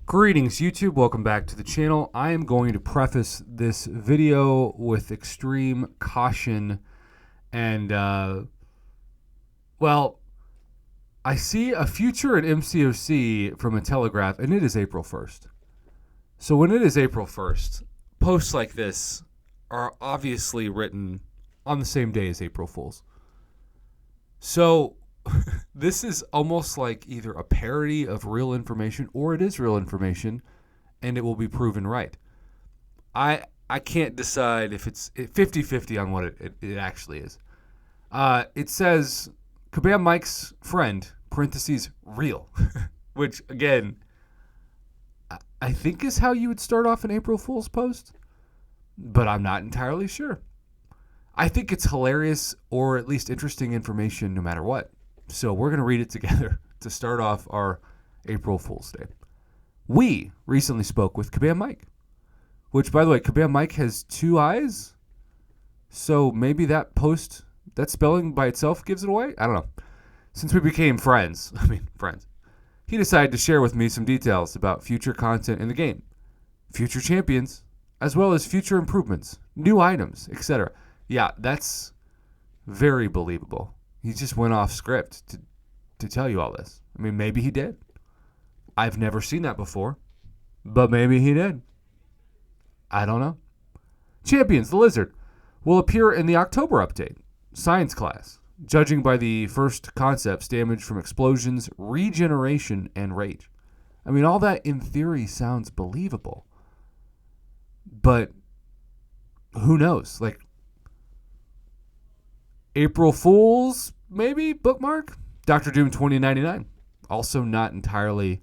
Greetings YouTube, welcome back to the channel. I am going to preface this video with extreme caution and, well, I see a future at Mcoc from a Telegraph and it is April 1st. So when it is April 1st, posts like this are obviously written on the same day as April Fools. So this is almost like either a parody of real information or it is real information and it will be proven right. I can't decide if it's 50-50 on what it actually is. It says, Kabam Mike's friend, parentheses, real, which again, I think is how you would start off an April Fool's post, but I'm not entirely sure. I think it's hilarious or at least interesting information no matter what. So we're going to read it together to start off our April Fool's Day. We recently spoke with Kabam Mike, which, by the way, Kabam Mike has two eyes. So maybe that post, that spelling by itself gives it away? I don't know. Since we became friends, he decided to share with me some details about future content in the game, future champions, as well as future improvements, new items, etc. Yeah, that's very believable. He just went off script to tell you all this. I mean, maybe he did. I've never seen that before, but maybe he did. I don't know. Champions, the Lizard, will appear in the October update, Science class, judging by the first concepts, damage from explosions, regeneration, and rage. I mean, all that in theory sounds believable, but who knows? Like, April Fools, maybe, bookmark? Dr. Doom 2099. Also not entirely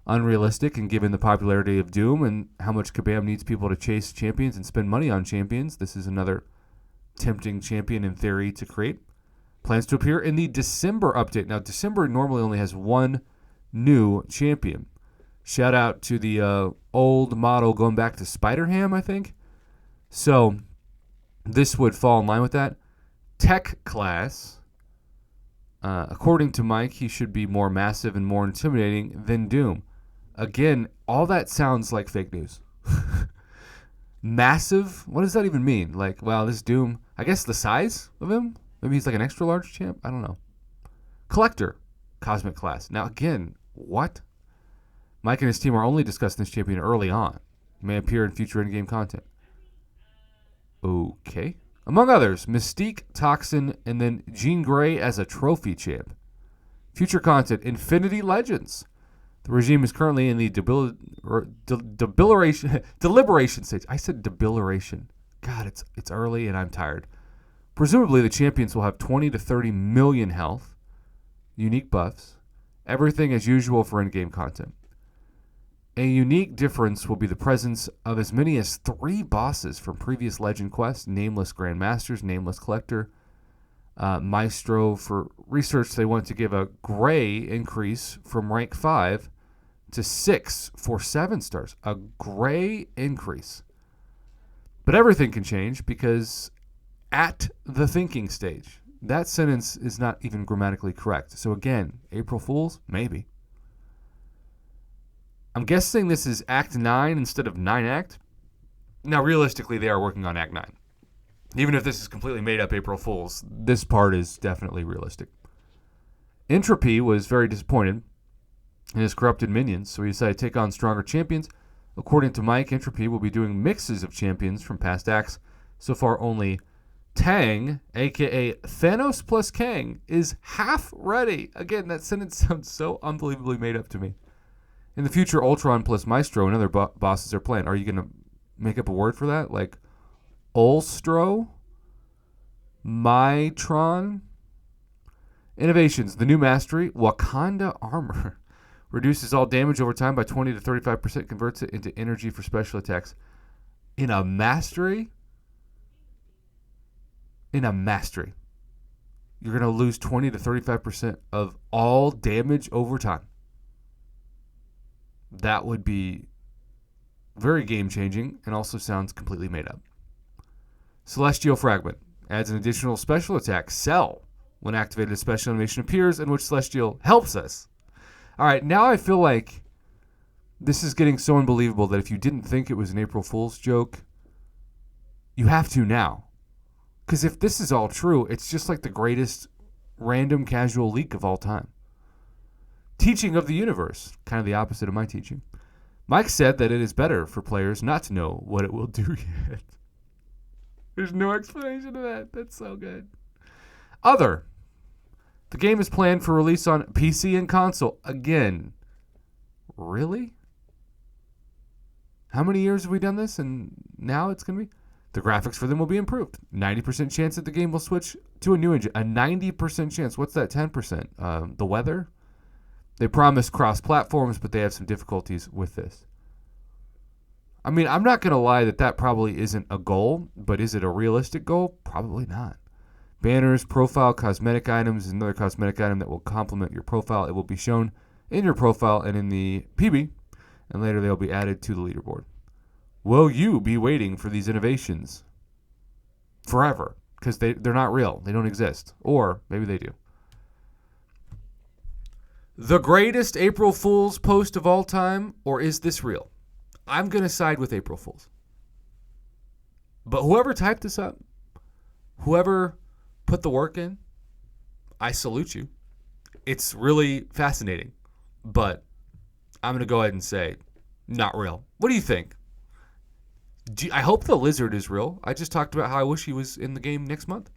unrealistic, and given the popularity of Doom and how much Kabam needs people to chase champions and spend money on champions, this is another tempting champion in theory to create. Plans to appear in the December update. Now, December normally only has one new champion. Shout out to the old model going back to Spider-Ham, I think. So this would fall in line with that. Tech class, according to Mike, he should be more massive and more intimidating than Doom. Again, all that sounds like fake news. Massive? What does that even mean? Like, well, this Doom, I guess the size of him? Maybe he's like an extra large champ? I don't know. Collector, cosmic class. Now, again, what? Mike and his team are only discussing this champion early on. May appear in future in-game content. Okay. Among others, Mystique, Toxin, and then Jean Grey as a trophy champ. Future content, Infinity Legends. The regime is currently in the deliberation stage. I said debilitation. God, it's early and I'm tired. Presumably, the champions will have 20 to 30 million health, unique buffs, everything as usual for in-game content. A unique difference will be the presence of as many as 3 bosses from previous Legend quests, Nameless Grandmasters, Nameless Collector, Maestro. For research, they want to give a gray increase from rank 5 to 6 for 7 stars. A gray increase. But everything can change because at the thinking stage, that sentence is not even grammatically correct. So again, April Fools? Maybe. I'm guessing this is Act 9 instead of 9 Act. Now, realistically, they are working on Act 9. Even if this is completely made up April Fools, this part is definitely realistic. Entropy was very disappointed in his corrupted minions, so he decided to take on stronger champions. According to Mike, Entropy will be doing mixes of champions from past acts. So far, only Tang, a.k.a. Thanos plus Kang, is half ready. Again, that sentence sounds so unbelievably made up to me. In the future, Ultron plus Maestro and other bosses are planned. Are you going to make up a word for that? Like Ulstro? Mytron? Innovations. The new mastery, Wakanda Armor. Reduces all damage over time by 20 to 35%. Converts it into energy for special attacks. In a mastery? In a mastery. You're going to lose 20 to 35% of all damage over time. That would be very game-changing and also sounds completely made up. Celestial Fragment adds an additional special attack, Cell. When activated, a special animation appears in which Celestial helps us. All right, now I feel like This is getting so unbelievable that if you didn't think it was an April Fool's joke, you have to now. Because if this is all true, it's just like the greatest random casual leak of all time. Teaching of the universe, kind of the opposite of my teaching. Mike said that it is better for players not to know what it will do yet. There's no explanation of that. That's so good. Other. The game is planned for release on PC and console. Again. Really? How many years have we done this and now it's going to be? The graphics for them will be improved. 90% chance that the game will switch to a new engine. A 90% chance. What's that 10%? The weather? They promise cross-platforms, but they have some difficulties with this. I mean, I'm not going to lie that probably isn't a goal, but is it a realistic goal? Probably not. Banners, profile, cosmetic items, is another cosmetic item that will complement your profile. It will be shown in your profile and in the PB, and later they'll be added to the leaderboard. Will you be waiting for these innovations forever? Because they're not real. They don't exist. Or maybe they do. The greatest April Fool's post of all time, or is this real? I'm going to side with April Fool's. But whoever typed this up, whoever put the work in, I salute you. It's really fascinating. But I'm going to go ahead and say, not real. What do you think? I hope the lizard is real. I just talked about how I wish he was in the game next month.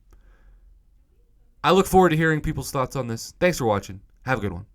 I look forward to hearing people's thoughts on this. Thanks for watching. Have a good one.